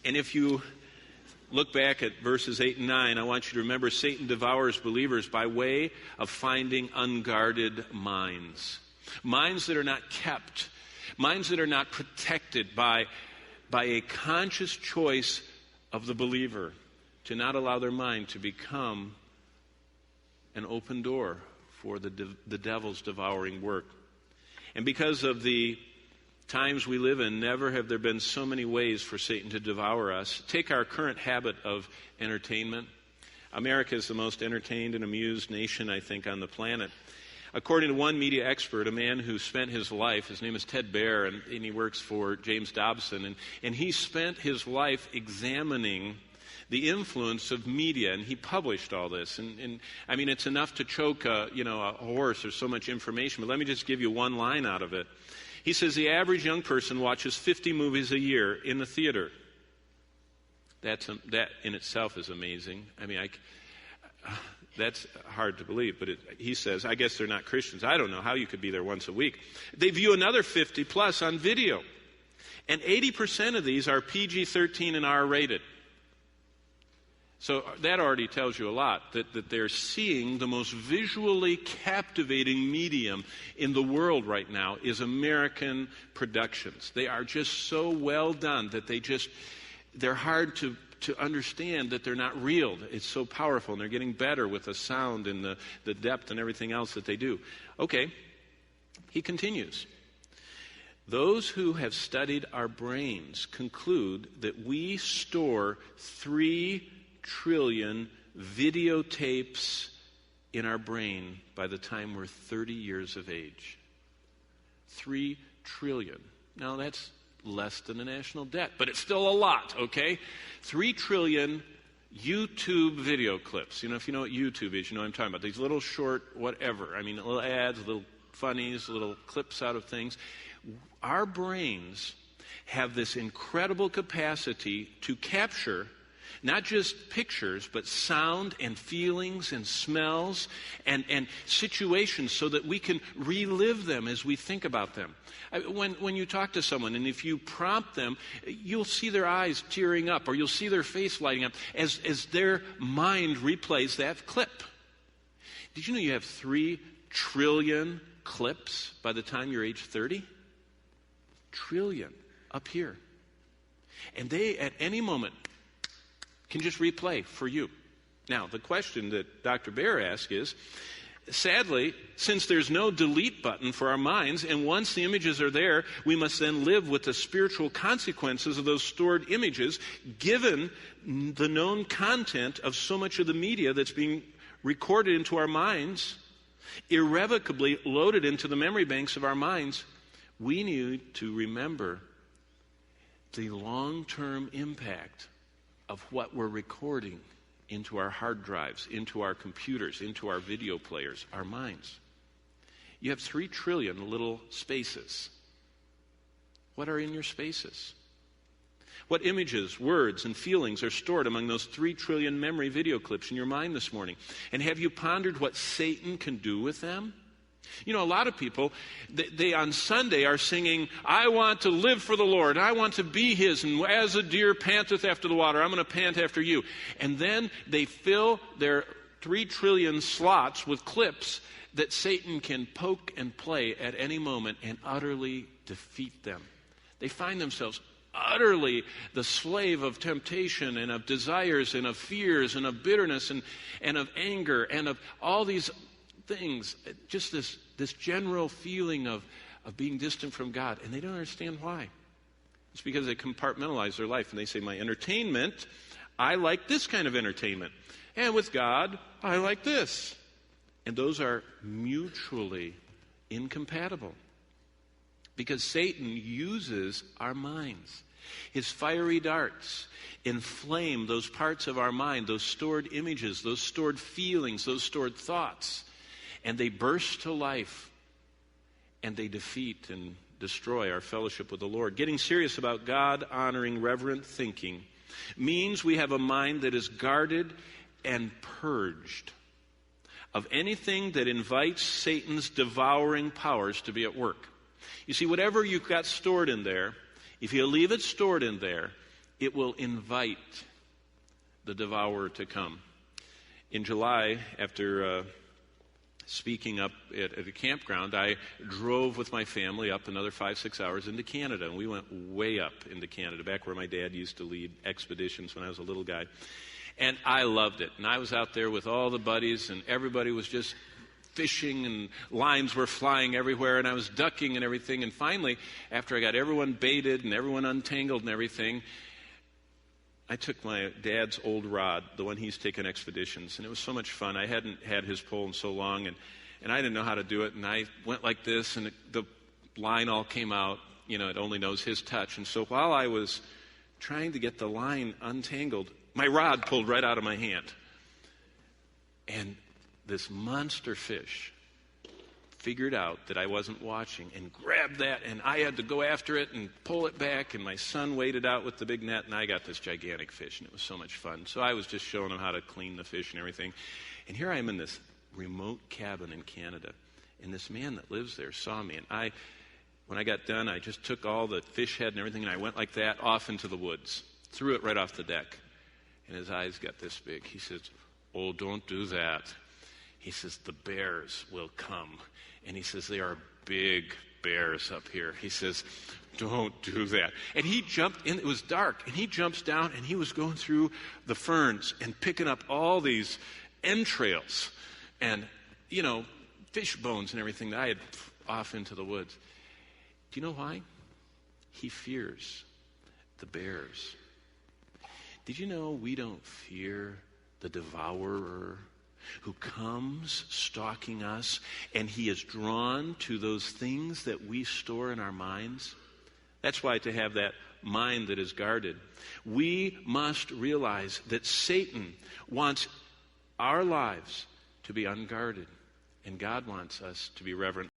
And if you look back at verses 8 and 9, I want you to remember Satan devours believers by way of finding unguarded minds. Minds that are not kept. Minds that are not protected by a conscious choice of the believer to not allow their mind to become an open door for the devil's devouring work. And because of the times we live in, never have there been so many ways for Satan to devour us. Take our current habit of entertainment. America is the most entertained and amused nation, I think, on the planet. According to one media expert, a man who spent his life, his name is Ted Baehr, and he works for James Dobson, and he spent his life examining the influence of media, and he published all this. And I mean, it's enough to choke a horse. There's so much information, but let me just give you one line out of it. He says the average young person watches 50 movies a year in the theater. That in itself is amazing. I mean, that's hard to believe, but he says, I guess they're not Christians. I don't know how you could be there once a week. They view another 50 plus on video. And 80% of these are PG-13 and R-rated. So that already tells you a lot, that they're seeing the most visually captivating medium in the world right now is American productions. They are just so well done that they're hard to understand that they're not real. It's so powerful, and they're getting better with the sound and the depth and everything else that they do. Okay, he continues. Those who have studied our brains conclude that we store 3 trillion videotapes in our brain by the time we're 30 years of age. 3 trillion. Now that's less than the national debt, but it's still a lot, okay? 3 trillion YouTube video clips. You know, if you know what YouTube is, you know what I'm talking about. These little short whatever. I mean, little ads, little funnies, little clips out of things. Our brains have this incredible capacity to capture not just pictures, but sound and feelings and smells and situations so that we can relive them as we think about them. When you talk to someone, and if you prompt them, you'll see their eyes tearing up, or you'll see their face lighting up as their mind replays that clip. Did you know you have 3 trillion clips by the time you're age 30? Trillion up here. And they, at any moment, can just replay for you. Now, the question that Dr. Baehr asks is, sadly, since there's no delete button for our minds, and once the images are there, we must then live with the spiritual consequences of those stored images, given the known content of so much of the media that's being recorded into our minds, irrevocably loaded into the memory banks of our minds. We need to remember the long-term impact of what we're recording into our hard drives, into our computers, into our video players, our minds. You have 3 trillion little spaces. What are in your spaces? What images, words, and feelings are stored among those 3 trillion memory video clips in your mind this morning? And have you pondered what Satan can do with them? You know, a lot of people, they on Sunday are singing, I want to live for the Lord, I want to be His, and as a deer panteth after the water, I'm going to pant after you. And then they fill their 3 trillion slots with clips that Satan can poke and play at any moment and utterly defeat them. They find themselves utterly the slave of temptation and of desires and of fears and of bitterness and of anger and of all these things, just this general feeling of being distant from God, and they don't understand why. It's because they compartmentalize their life, and they say, my entertainment, I like this kind of entertainment, and with God, I like this. And those are mutually incompatible, because Satan uses our minds. His fiery darts inflame those parts of our mind, those stored images, those stored feelings, those stored thoughts, and they burst to life, and they defeat and destroy our fellowship with the Lord. Getting serious about God-honoring, reverent thinking means we have a mind that is guarded and purged of anything that invites Satan's devouring powers to be at work. You see, whatever you've got stored in there, if you leave it stored in there, it will invite the devourer to come. In July, after speaking up at a campground, I drove with my family up another 5-6 hours into Canada, and we went way up into Canada, back where my dad used to lead expeditions when I was a little guy. And I loved it. And I was out there with all the buddies, and everybody was just fishing, and lines were flying everywhere, and I was ducking and everything. And finally, after I got everyone baited and everyone untangled and everything, I took my dad's old rod, the one he's taken expeditions, and it was so much fun. I hadn't had his pole in so long, and I didn't know how to do it, and I went like this, and the line all came out. You know, it only knows his touch. And so while I was trying to get the line untangled, my rod pulled right out of my hand. And this monster fish figured out that I wasn't watching and grabbed that, and I had to go after it and pull it back, and my son waded out with the big net, and I got this gigantic fish, and it was so much fun. So I was just showing him how to clean the fish and everything. And here I am in this remote cabin in Canada, and this man that lives there saw me, and when I got done, I just took all the fish head and everything, and I went like that off into the woods, threw it right off the deck. And his eyes got this big. He says, "Oh, don't do that." He says, "The bears will come." And he says, "They are big bears up here." He says, "Don't do that." And he jumped in. It was dark. And he jumps down, and he was going through the ferns and picking up all these entrails and, fish bones and everything that I had off into the woods. Do you know why? He fears the bears. Did you know we don't fear the devourer who comes stalking us, and he is drawn to those things that we store in our minds? That's why to have that mind that is guarded, we must realize that Satan wants our lives to be unguarded, and God wants us to be reverent.